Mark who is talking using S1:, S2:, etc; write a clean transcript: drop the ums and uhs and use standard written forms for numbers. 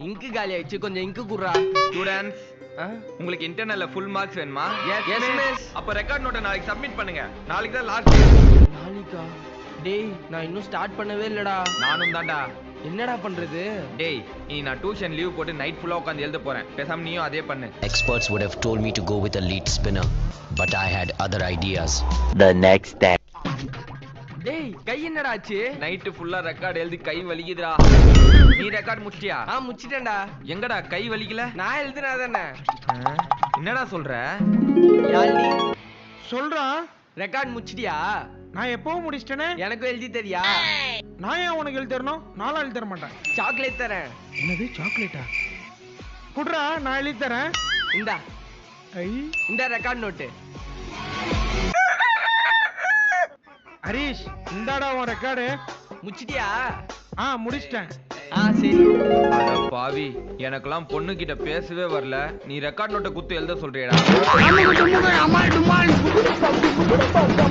S1: இங்கு காலி ஆயிடுச்சு, கொஞ்சம் இங்கு குடுறா.
S2: ஸ்டூடண்ட்ஸ், உங்களுக்கு இன்டர்னல்ல ஃபுல் மார்க்ஸ் வேணுமா?
S1: Yes miss.
S2: அப்ப ரெக்கார்ட் நோட்டை நாளைக்கு சப்மிட் பண்ணுங்க. நாளைக்கு தான் லாஸ்ட் டே.
S1: நாளைக்கா? டேய், நான் இன்னும் ஸ்டார்ட் பண்ணவே இல்லடா.
S2: நானும் தான்டா.
S1: என்னடா பண்றது?
S2: டேய், நீ நான் டியூஷன் லீவ் போட்டு நைட் ஃபுல்லா உட்கார்ந்து எழுத போறேன். பேசாம நீயும் அதே பண்ணு.
S3: Experts would have told me to go with a lead spinner, but I had other ideas.
S4: The next day.
S1: டேய், கை என்னடா ஆச்சு?
S2: நைட் ஃபுல்லா ரெக்கார்ட் எழுதி கை வலிக்குதுடா. நீ ரெக்கார்ட் முடிச்சிட்டியா?
S1: முச்சிட்டேன்டா.
S2: எங்கடா கை வலிக்கல?
S1: நான் எழுதுனாதானே.
S2: என்னடா சொல்ற?
S1: யாழ்னி
S5: சொல்றா.
S1: ரெக்கார்ட் முடிச்சிட்டியா?
S5: நான் எப்பவும் முடிச்சிட்டேனே.
S1: எனக்கும் எழுதி தரியா?
S5: நான் ஏன் உனக்கு எழுதி தரணும்? நானும் எழுதி தர மாட்டேன்.
S1: சாக்லேட் தரேன்.
S5: என்னது சாக்லேட்டா? குடுறா, நான் எழுதி தரேன்.
S1: இந்தா
S5: ஐ,
S1: இந்த ரெக்கார்ட் நோட்டு.
S5: ஹரிஷ், இந்தாடா உன் ரெக்கார்டு.
S1: முடிச்சிட்டியா?
S5: முடிச்சிட்டேன்.
S1: சரி.
S2: அட பாவி, எனக்கெல்லாம் பொண்ணு கிட்ட பேசவே வரல. நீ ரெக்கார்ட் நோட்டை குத்து எழுத சொல்றியடா?